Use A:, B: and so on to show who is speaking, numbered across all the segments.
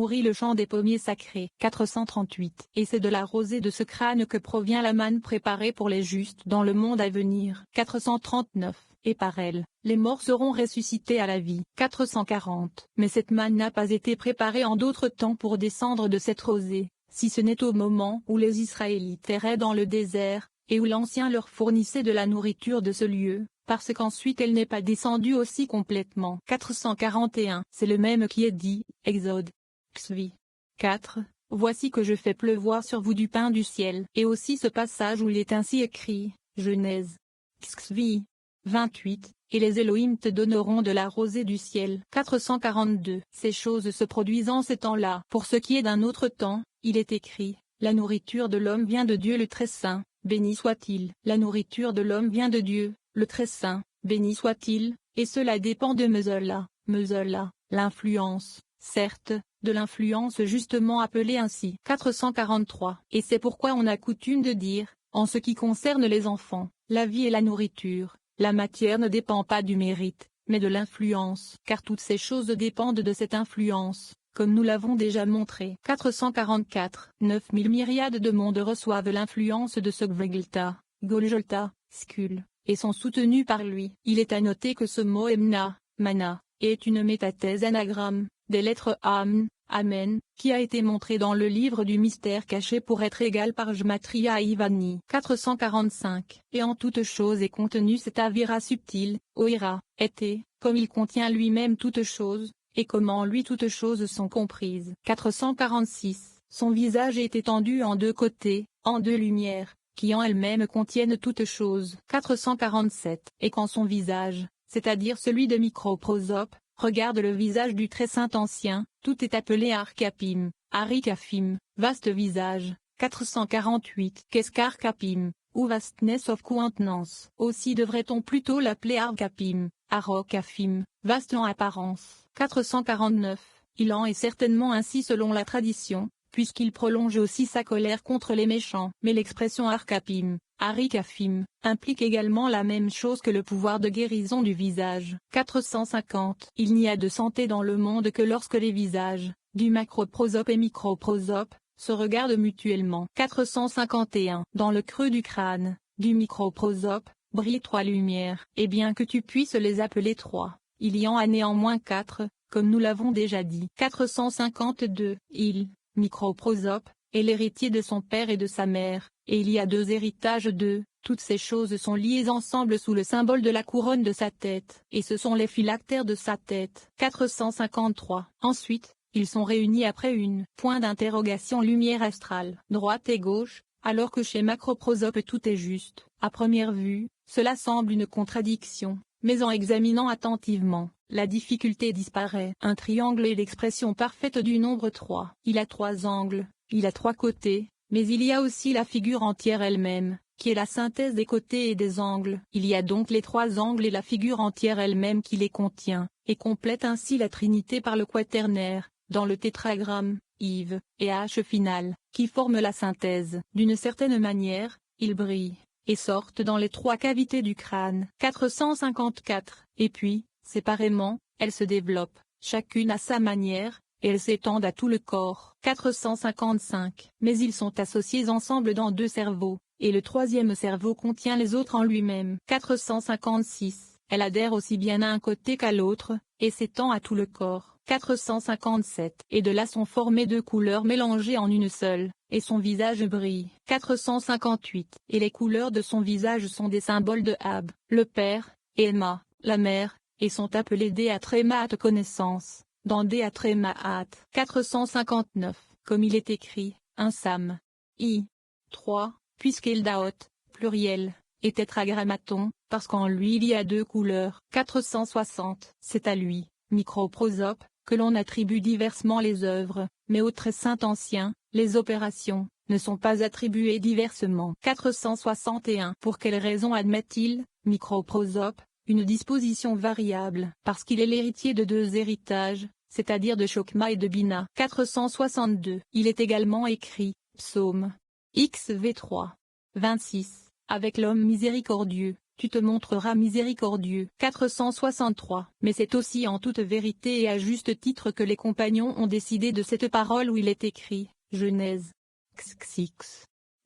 A: nourrit le champ des pommiers sacrés. 438. Et c'est de la rosée de ce crâne que provient la manne préparée pour les justes dans le monde à venir. 439. Et par elle, les morts seront ressuscités à la vie. 440. Mais cette manne n'a pas été préparée en d'autres temps pour descendre de cette rosée, si ce n'est au moment où les Israélites erraient dans le désert, et où l'Ancien leur fournissait de la nourriture de ce lieu, parce qu'ensuite elle n'est pas descendue aussi complètement. 441. C'est le même qui est dit, Exode. Xvi. 4. Voici que je fais pleuvoir sur vous du pain du ciel. Et aussi ce passage où il est ainsi écrit, Genèse. Xvi. 28. Et les Elohim te donneront de la rosée du ciel. 442. Ces choses se produisent en ces temps-là. Pour ce qui est d'un autre temps, il est écrit, la nourriture de l'homme vient de Dieu le très saint, béni soit-il. La nourriture de l'homme vient de Dieu, le très saint, béni soit-il, et cela dépend de Mezola. Mezola, l'influence, certes, de l'influence justement appelée ainsi. 443. Et c'est pourquoi on a coutume de dire, en ce qui concerne les enfants, la vie et la nourriture, la matière ne dépend pas du mérite, mais de l'influence. Car toutes ces choses dépendent de cette influence, comme nous l'avons déjà montré. 444. 9000 myriades de monde reçoivent l'influence de ce Gvelta, Golgotha, Skul, et sont soutenus par lui. Il est à noter que ce mot Emna, Mana, est une métathèse anagramme, des lettres Amn, Amen, qui a été montré dans le livre du mystère caché pour être égal par Gematria Ivani. 445. Et en toute chose est contenu cet avira subtil, Oira, était, comme il contient lui-même toutes choses, et comment en lui toutes choses sont comprises. 446. Son visage est étendu en deux côtés, en deux lumières, qui en elles-mêmes contiennent toutes choses. 447. Et quand son visage, c'est-à-dire celui de Microprosope, regarde le visage du très saint ancien, tout est appelé Archapim, Arikafim, vaste visage. 448. Qu'est-ce qu'Archapim, ou vastness of countenance? Aussi devrait-on plutôt l'appeler Archapim, Arokafim, vaste en apparence. 449. Il en est certainement ainsi selon la tradition, puisqu'il prolonge aussi sa colère contre les méchants. Mais l'expression Archapim, Arikafim, implique également la même chose que le pouvoir de guérison du visage. 450. Il n'y a de santé dans le monde que lorsque les visages, du macroprosope et microprosope, se regardent mutuellement. 451. Dans le creux du crâne, du microprosope, brillent trois lumières. Et bien que tu puisses les appeler trois, il y en a néanmoins quatre, comme nous l'avons déjà dit. 452. Il, microprosope, est l'héritier de son père et de sa mère, et il y a deux héritages d'eux. Toutes ces choses sont liées ensemble sous le symbole de la couronne de sa tête, et ce sont les phylactères de sa tête. 453. Ensuite, ils sont réunis après une point d'interrogation lumière astrale, droite et gauche, alors que chez Macroprosope tout est juste. À première vue, cela semble une contradiction, mais en examinant attentivement, la difficulté disparaît. Un triangle est l'expression parfaite du nombre 3. Il a trois angles, il a trois côtés, mais il y a aussi la figure entière elle-même, qui est la synthèse des côtés et des angles. Il y a donc les trois angles et la figure entière elle-même qui les contient, et complète ainsi la trinité par le quaternaire, dans le tétragramme, Yves, et H final, qui forment la synthèse. D'une certaine manière, ils brillent, et sortent dans les trois cavités du crâne. 454. Et puis, séparément, elles se développent, chacune à sa manière, et elles s'étendent à tout le corps. 455. Mais ils sont associés ensemble dans deux cerveaux, et le troisième cerveau contient les autres en lui-même. 456. Elle adhère aussi bien à un côté qu'à l'autre, et s'étend à tout le corps. 457. Et de là sont formées deux couleurs mélangées en une seule, et son visage brille. 458. Et les couleurs de son visage sont des symboles de Ab, le père, et Emma, la mère, et sont appelées Déatrémaat connaissance, dans Déatrémaat. 459. Comme il est écrit, un Sam. I. 3, puisqu'Eldaot, pluriel, est tétragrammaton, parce qu'en lui il y a deux couleurs. 460. C'est à lui, Microprosope, que l'on attribue diversement les œuvres, mais au très saint ancien, les opérations, ne sont pas attribuées diversement. 461. Pour quelle raison admet-il, Microprosope, une disposition variable? Parce qu'il est l'héritier de deux héritages, c'est-à-dire de Chokma et de Bina. 462. Il est également écrit, Psaume XV3. 26. Avec l'homme miséricordieux, tu te montreras miséricordieux. 463. Mais c'est aussi en toute vérité et à juste titre que les compagnons ont décidé de cette parole où il est écrit, Genèse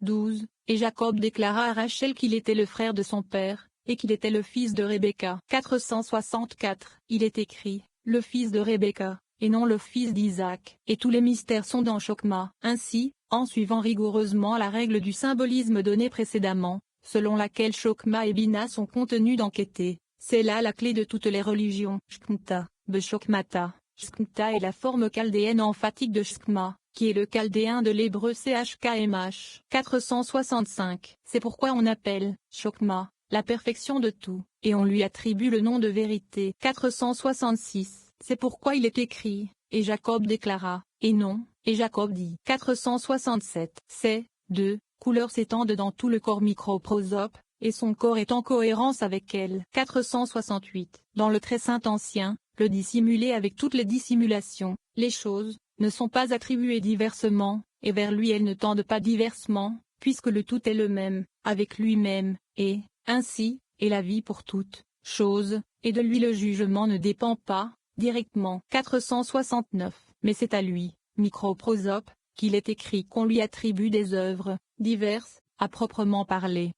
A: 12, et Jacob déclara à Rachel qu'il était le frère de son père, et qu'il était le fils de Rebecca. 464. Il est écrit, le fils de Rebecca, et non le fils d'Isaac. Et tous les mystères sont dans Chokma. Ainsi, en suivant rigoureusement la règle du symbolisme donnée précédemment, selon laquelle Chokma et Bina sont contenus dans Kété, c'est là la clé de toutes les religions. Shkmta, Beshokmata. Shkmta est la forme chaldéenne emphatique de Shkma, qui est le chaldéen de l'hébreu chkmh. 465. C'est pourquoi on appelle Chokma la perfection de tout, et on lui attribue le nom de vérité. 466. C'est pourquoi il est écrit, et Jacob déclara, et non, et Jacob dit. 467. Ces deux couleurs s'étendent dans tout le corps microprosope, et son corps est en cohérence avec elle. 468. Dans le très saint ancien, le dissimulé avec toutes les dissimulations, les choses ne sont pas attribuées diversement, et vers lui elles ne tendent pas diversement, puisque le tout est le même, avec lui-même, et, ainsi, est la vie pour toute chose, et de lui le jugement ne dépend pas, directement. 469. Mais c'est à lui, microprosope, qu'il est écrit qu'on lui attribue des œuvres diverses, à proprement parler.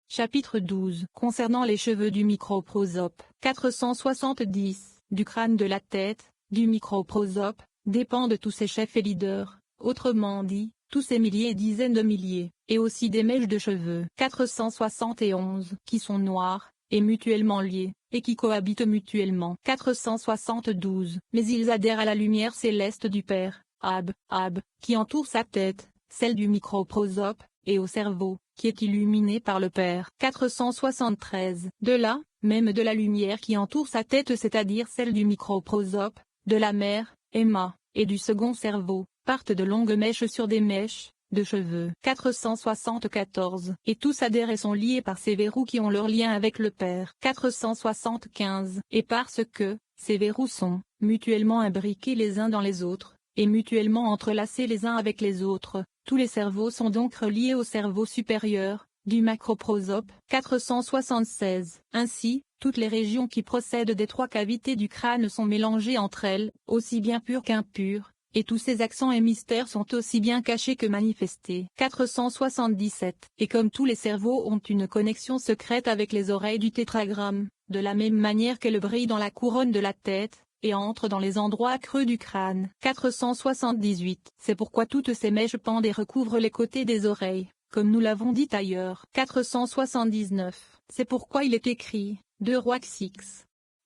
A: Chapitre 12. Concernant les cheveux du microprosope. 470. Du crâne de la tête, du microprosope, dépendent tous ses chefs et leaders, autrement dit, tous ces milliers et dizaines de milliers, et aussi des mèches de cheveux. 471. Qui sont noirs, et mutuellement liés, et qui cohabitent mutuellement. 472. Mais ils adhèrent à la lumière céleste du Père, Ab, qui entoure sa tête, celle du microprosope, et au cerveau, qui est illuminé par le Père. 473. De là, même de la lumière qui entoure sa tête, c'est-à-dire celle du microprosope, de la mère, Emma, et du second cerveau, partent de longues mèches sur des mèches de cheveux. 474. Et tous adhèrent et sont liés par ces verrous qui ont leur lien avec le Père. 475. Et parce que, ces verrous sont, mutuellement imbriqués les uns dans les autres, et mutuellement entrelacés les uns avec les autres, tous les cerveaux sont donc reliés au cerveau supérieur, du macroprosope. 476. Ainsi, toutes les régions qui procèdent des trois cavités du crâne sont mélangées entre elles, aussi bien pures qu'impures, et tous ces accents et mystères sont aussi bien cachés que manifestés. 477. Et comme tous les cerveaux ont une connexion secrète avec les oreilles du tétragramme, de la même manière qu'elle brille dans la couronne de la tête, et entre dans les endroits creux du crâne. 478. C'est pourquoi toutes ces mèches pendent et recouvrent les côtés des oreilles, comme nous l'avons dit ailleurs. 479. C'est pourquoi il est écrit, 2 Rois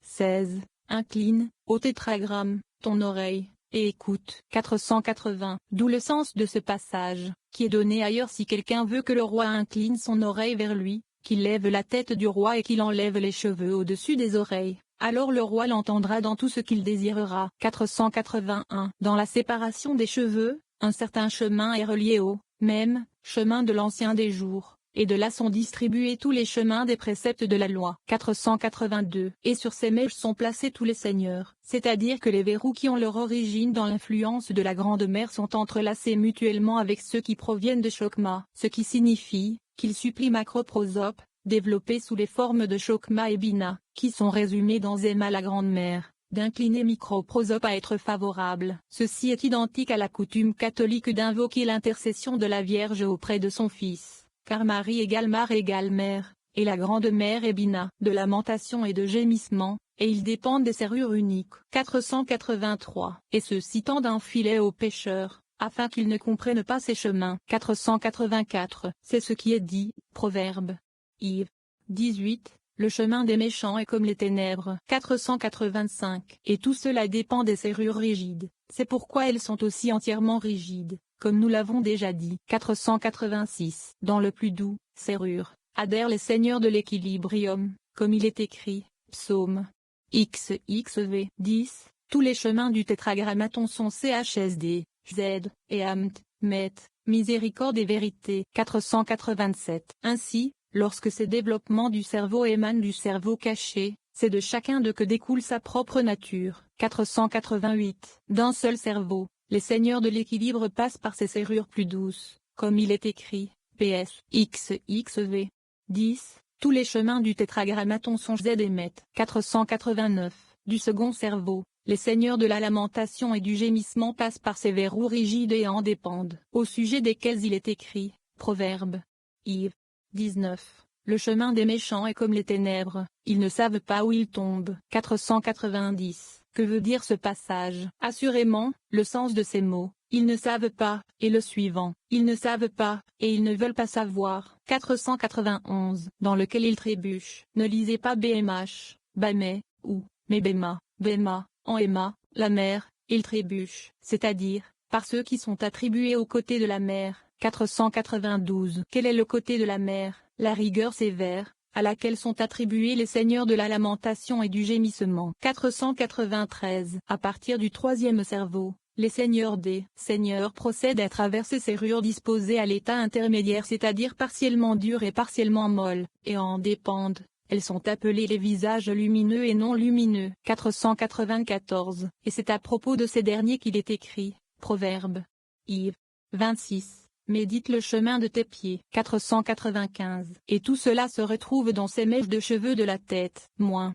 A: 16. Incline, au tétragramme, ton oreille, et écoute. 480. D'où le sens de ce passage, qui est donné ailleurs si quelqu'un veut que le roi incline son oreille vers lui, qu'il lève la tête du roi et qu'il enlève les cheveux au-dessus des oreilles. Alors le roi l'entendra dans tout ce qu'il désirera. 481. Dans la séparation des cheveux, un certain chemin est relié au même chemin de l'ancien des jours, et de là sont distribués tous les chemins des préceptes de la loi. 482. Et sur ces mèches sont placés tous les seigneurs, c'est-à-dire que les verrous qui ont leur origine dans l'influence de la Grande Mère sont entrelacés mutuellement avec ceux qui proviennent de Chokma, ce qui signifie qu'ils supplient macroprosope, développés sous les formes de Chokma et Bina, qui sont résumés dans Zema la Grande Mère, d'incliner microprosope à être favorable. Ceci est identique à la coutume catholique d'invoquer l'intercession de la Vierge auprès de son Fils, car Marie égale Mare égale Mère, et la Grande Mère est Bina, de lamentation et de gémissement, et ils dépendent des serrures uniques. 483. Et ceux-ci tendent un filet aux pécheurs, afin qu'ils ne comprennent pas ses chemins. 484. C'est ce qui est dit, Proverbe. Yves 18. Le chemin des méchants est comme les ténèbres. 485. Et tout cela dépend des serrures rigides, c'est pourquoi elles sont aussi entièrement rigides, comme nous l'avons déjà dit. 486. Dans le plus doux, serrure, adhèrent les seigneurs de l'équilibrium, comme il est écrit, Psaume XXV 10. Tous les chemins du tétragrammaton sont CHSD, Z, et Amt, Met, miséricorde et vérité. 487. Ainsi, lorsque ces développements du cerveau émanent du cerveau caché, c'est de chacun d'eux que découle sa propre nature. 488. D'un seul cerveau, les seigneurs de l'équilibre passent par ces serrures plus douces, comme il est écrit, PS XXV 10. Tous les chemins du tétragrammaton sont Z et Met. 489. Du second cerveau, les seigneurs de la lamentation et du gémissement passent par ces verrous rigides et en dépendent, au sujet desquels il est écrit. Proverbe. Yves. 19. Le chemin des méchants est comme les ténèbres, ils ne savent pas où ils tombent. 490. Que veut dire ce passage? Assurément, le sens de ces mots, ils ne savent pas, et le suivant, ils ne savent pas, et ils ne veulent pas savoir. 491. Dans lequel ils trébuchent. Ne lisez pas BMH, Bamé, ou, mais Béma, Béma, en Emma, la mer, ils trébuchent, c'est-à-dire, par ceux qui sont attribués au côté de la mer. 492. Quel est le côté de la mer? La rigueur sévère, à laquelle sont attribués les seigneurs de la lamentation et du gémissement. 493. À partir du troisième cerveau, les seigneurs des seigneurs procèdent à travers ces serrures disposées à l'état intermédiaire, c'est-à-dire partiellement dures et partiellement molles, et en dépendent. Elles sont appelées les visages lumineux et non lumineux. 494. Et c'est à propos de ces derniers qu'il est écrit. Proverbe. Yves. 26. Médite le chemin de tes pieds. 495. Et tout cela se retrouve dans ces mèches de cheveux de la tête. Moins.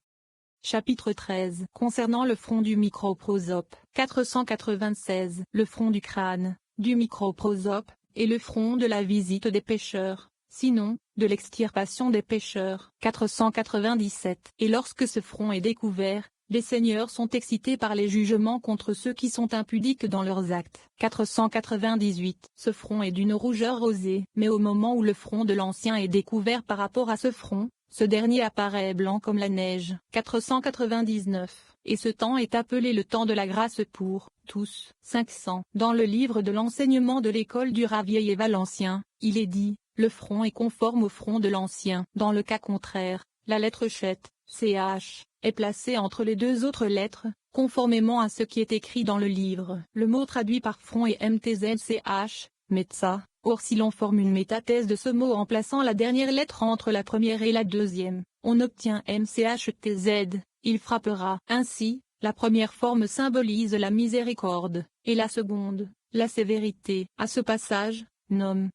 A: Chapitre 13. Concernant le front du microprosope. 496. Le front du crâne, du microprosope, et le front de la visite des pécheurs, sinon, de l'extirpation des pécheurs. 497. Et lorsque ce front est découvert, les seigneurs sont excités par les jugements contre ceux qui sont impudiques dans leurs actes. 498. Ce front est d'une rougeur rosée. Mais au moment où le front de l'ancien est découvert par rapport à ce front, ce dernier apparaît blanc comme la neige. 499. Et ce temps est appelé le temps de la grâce pour tous. 500. Dans le livre de l'enseignement de l'école du Ravier et Valencien, il est dit, le front est conforme au front de l'ancien. Dans le cas contraire, la lettre chet, ch, est placée entre les deux autres lettres, conformément à ce qui est écrit dans le livre. Le mot traduit par front est mtzch, metza. Or si l'on forme une métathèse de ce mot en plaçant la dernière lettre entre la première et la deuxième, on obtient mchtz, il frappera. Ainsi, la première forme symbolise la miséricorde, et la seconde, la sévérité. À ce passage, nom.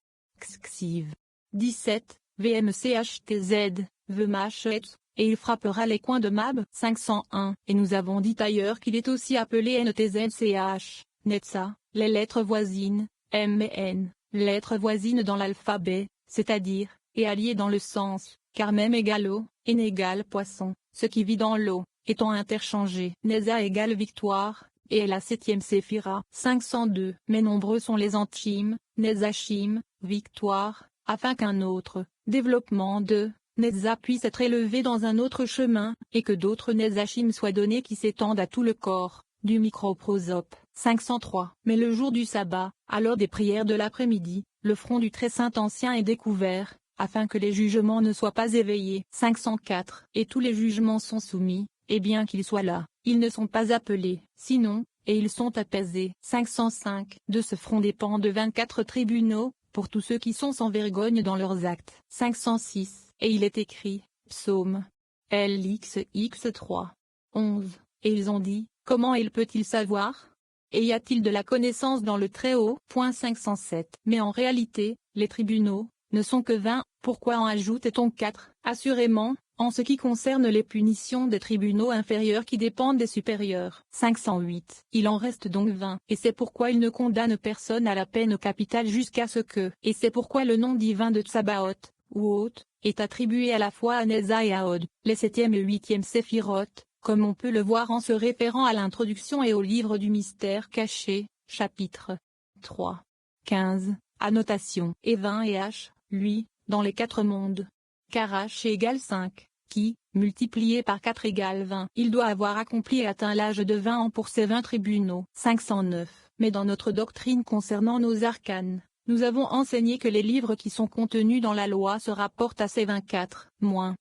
A: Xiv. 17, vmchtz, vmachet, et il frappera les coins de Mab. 501. Et nous avons dit ailleurs qu'il est aussi appelé ntzch, netza, les lettres voisines, m et n, lettres voisines dans l'alphabet, c'est-à-dire, et alliées dans le sens, car même égale eau, et n'égale poisson, ce qui vit dans l'eau, étant interchangé. Neza égale victoire, et est la septième séphira. 502. Mais nombreux sont les antimes, nezachim, victoire, afin qu'un autre, développement de Netza puisse être élevé dans un autre chemin, et que d'autres Nezachim soient donnés qui s'étendent à tout le corps, du microprosope. 503. Mais le jour du sabbat, à l'heure des prières de l'après-midi, le front du très saint ancien est découvert, afin que les jugements ne soient pas éveillés. 504. Et tous les jugements sont soumis, et bien qu'ils soient là, ils ne sont pas appelés, sinon, et ils sont apaisés. 505. De ce front dépendent 24 tribunaux, pour tous ceux qui sont sans vergogne dans leurs actes. 506. Et il est écrit, Psaume. LXX3. 11. Et ils ont dit, comment il peut-il savoir? Et y a-t-il de la connaissance dans le Très-Haut? 507. Mais en réalité, les tribunaux, ne sont que 20, pourquoi en ajoute-t-on 4? Assurément, en ce qui concerne les punitions des tribunaux inférieurs qui dépendent des supérieurs. 508. Il en reste donc 20, et c'est pourquoi il ne condamne personne à la peine capitale jusqu'à ce que, et c'est pourquoi le nom divin de Tsabaoth, ou Haute, est attribué à la fois à Neza et à Od, les 7e et 8e séphiroth, comme on peut le voir en se référant à l'introduction et au livre du mystère caché, chapitre 3. 15, annotation. Et 20 et H, lui, dans les 4 mondes. Car H égale 5, qui, multiplié par 4 égale 20. Il doit avoir accompli et atteint l'âge de 20 ans pour ces 20 tribunaux. 509. Mais dans notre doctrine concernant nos arcanes, nous avons enseigné que les livres qui sont contenus dans la loi se rapportent à ces 24, moins.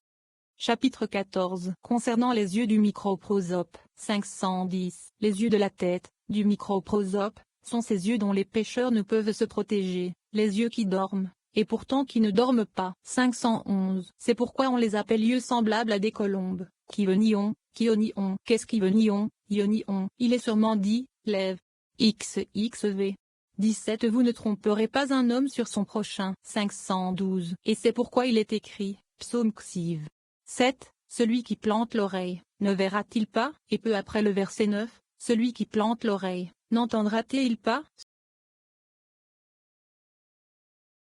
A: Chapitre 14. Concernant les yeux du microprosope. 510. Les yeux de la tête, du microprosope, sont ces yeux dont les pécheurs ne peuvent se protéger, les yeux qui dorment, et pourtant qui ne dorment pas. 511. C'est pourquoi on les appelle yeux semblables à des colombes. Kivenion, Kionion. Qu'est-ce Kivenion, Ionion? Il est sûrement dit, lève. XXV. 17. Vous ne tromperez pas un homme sur son prochain. 512. Et c'est pourquoi il est écrit, Psaume Xiv. 7. Celui qui plante l'oreille, ne verra-t-il pas? Et peu après le verset 9, celui qui plante l'oreille, n'entendra-t-il pas?